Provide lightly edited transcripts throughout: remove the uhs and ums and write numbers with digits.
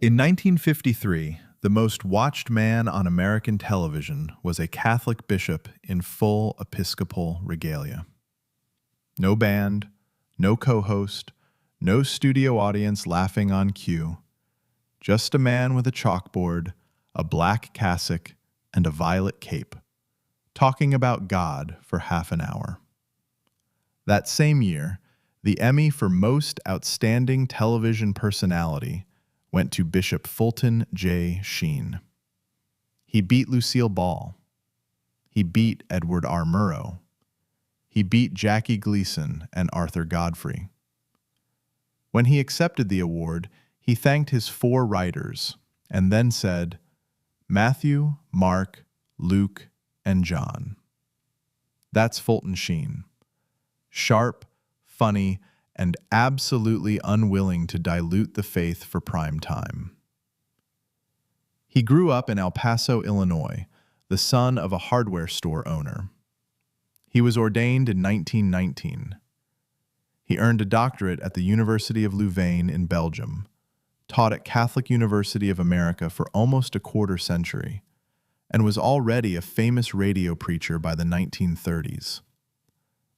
In 1953, the most watched man on American television was a Catholic bishop in full episcopal regalia. No band, no co-host, no studio audience laughing on cue. Just a man with a chalkboard, a black cassock, and a violet cape, talking about God for half an hour. That same year, the Emmy for Most Outstanding Television Personality went to Bishop Fulton J. Sheen. He beat Lucille Ball. He beat Edward R. Murrow. He beat Jackie Gleason and Arthur Godfrey. When he accepted the award, he thanked his 4 writers and then said, "Matthew, Mark, Luke, and John." That's Fulton Sheen. Sharp, funny, and absolutely unwilling to dilute the faith for prime time. He grew up in El Paso, Illinois, the son of a hardware store owner. He was ordained in 1919. He earned a doctorate at the University of Louvain in Belgium, taught at Catholic University of America for almost a quarter century, and was already a famous radio preacher by the 1930s.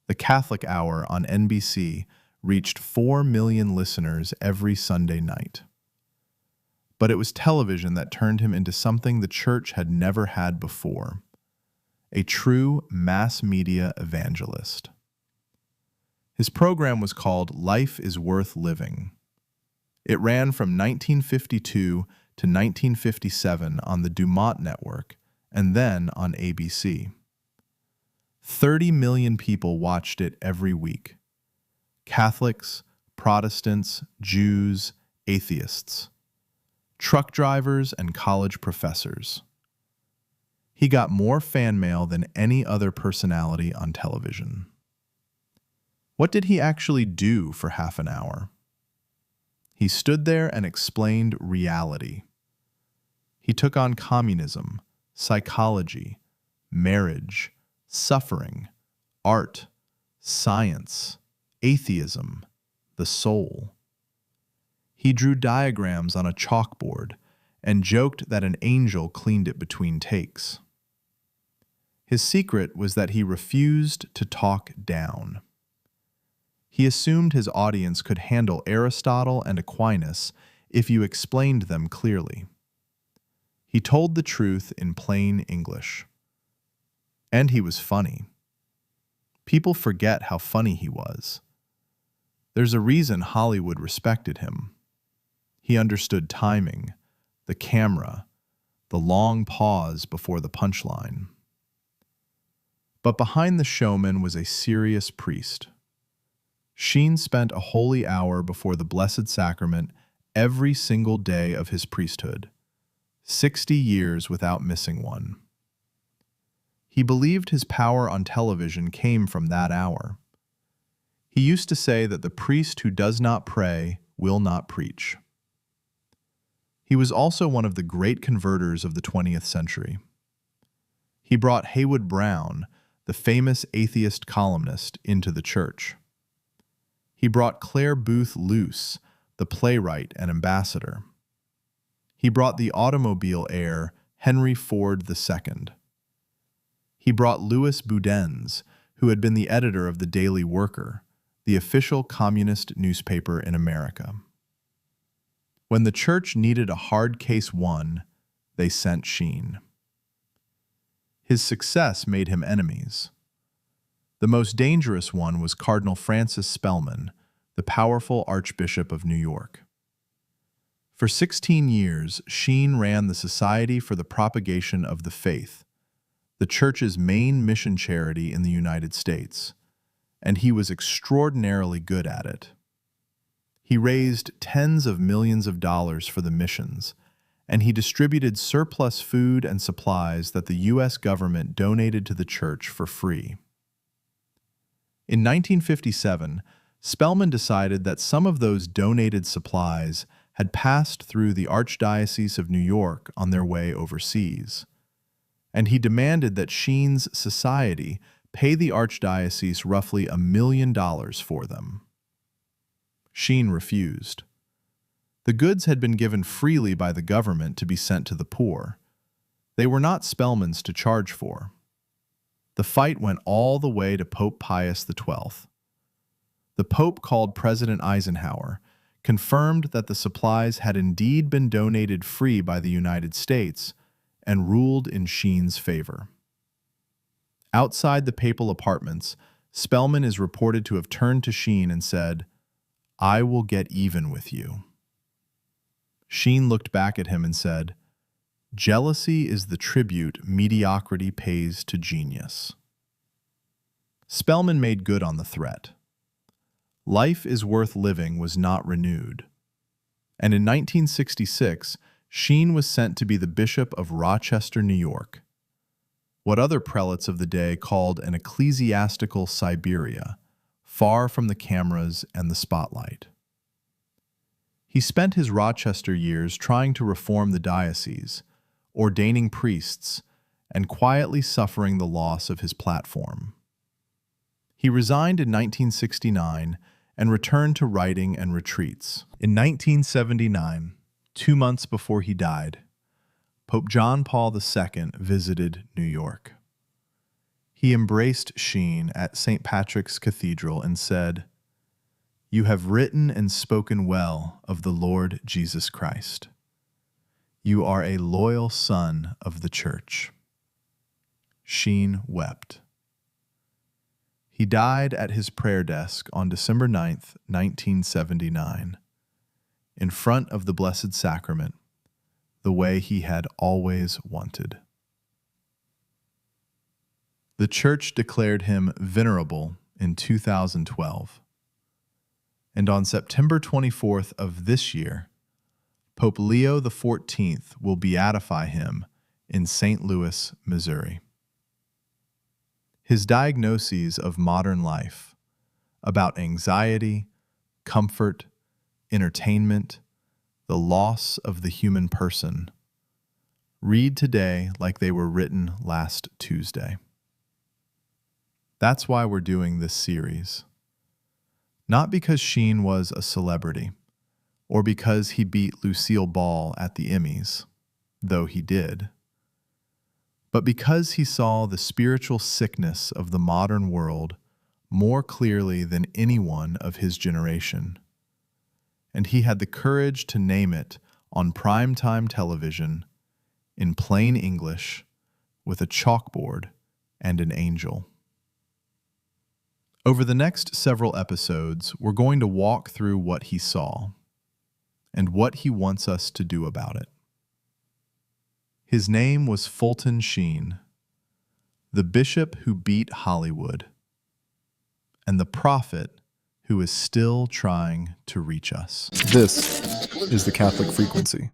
The Catholic Hour on NBC reached 4 million listeners every Sunday night. But it was television that turned him into something the church had never had before: a true mass media evangelist. His program was called Life is Worth Living. It ran from 1952 to 1957 on the Dumont Network and then on ABC. 30 million people watched it every week. Catholics, Protestants, Jews, atheists, truck drivers, and college professors. He got more fan mail than any other personality on television. What did he actually do for half an hour? He stood there and explained reality. He took on communism, psychology, marriage, suffering, art, science, atheism, the soul. He drew diagrams on a chalkboard and joked that an angel cleaned it between takes. His secret was that he refused to talk down. He assumed his audience could handle Aristotle and Aquinas if you explained them clearly. He told the truth in plain English. And he was funny. People forget how funny he was. There's a reason Hollywood respected him. He understood timing, the camera, the long pause before the punchline. But behind the showman was a serious priest. Sheen spent a holy hour before the Blessed Sacrament every single day of his priesthood, 60 years without missing one. He believed his power on television came from that hour. He used to say that the priest who does not pray will not preach. He was also one of the great converters of the 20th century. He brought Haywood Brown, the famous atheist columnist, into the church. He brought Clare Boothe Luce, the playwright and ambassador. He brought the automobile heir Henry Ford II. He brought Louis Boudens, who had been the editor of the Daily Worker, the official communist newspaper in America. When the church needed a hard case won, they sent Sheen. His success made him enemies. The most dangerous one was Cardinal Francis Spellman, the powerful Archbishop of New York. For 16 years, Sheen ran the Society for the Propagation of the Faith, the church's main mission charity in the United States, and he was extraordinarily good at it. He raised tens of millions of dollars for the missions, and he distributed surplus food and supplies that the U.S. government donated to the church for free. In 1957, Spellman decided that some of those donated supplies had passed through the Archdiocese of New York on their way overseas, and he demanded that Sheen's society pay the Archdiocese roughly $1 million for them. Sheen refused. The goods had been given freely by the government to be sent to the poor. They were not Spellman's to charge for. The fight went all the way to Pope Pius XII. The Pope called President Eisenhower, confirmed that the supplies had indeed been donated free by the United States, and ruled in Sheen's favor. Outside the papal apartments, Spellman is reported to have turned to Sheen and said, "I will get even with you." Sheen looked back at him and said, "Jealousy is the tribute mediocrity pays to genius." Spellman made good on the threat. Life is Worth Living was not renewed. And in 1966, Sheen was sent to be the Bishop of Rochester, New York, what other prelates of the day called an ecclesiastical Siberia, far from the cameras and the spotlight. He spent his Rochester years trying to reform the diocese, ordaining priests, and quietly suffering the loss of his platform. He resigned in 1969 and returned to writing and retreats. In 1979, 2 months before he died, Pope John Paul II visited New York. He embraced Sheen at St. Patrick's Cathedral and said, "You have written and spoken well of the Lord Jesus Christ. You are a loyal son of the Church." Sheen wept. He died at his prayer desk on December 9th, 1979, in front of the Blessed Sacrament, the way he had always wanted. The Church declared him venerable in 2012, and on September 24th of this year, Pope Leo XIV will beatify him in St. Louis, Missouri. His diagnoses of modern life, about anxiety, comfort, entertainment, the loss of the human person, read today like they were written last Tuesday. That's why we're doing this series. Not because Sheen was a celebrity, or because he beat Lucille Ball at the Emmys, though he did, but because he saw the spiritual sickness of the modern world more clearly than anyone of his generation. And he had the courage to name it on primetime television, in plain English, with a chalkboard and an angel. Over the next several episodes, we're going to walk through what he saw and what he wants us to do about it. His name was Fulton Sheen, the bishop who beat Hollywood, and the prophet who is still trying to reach us. This is the Catholic Frequency.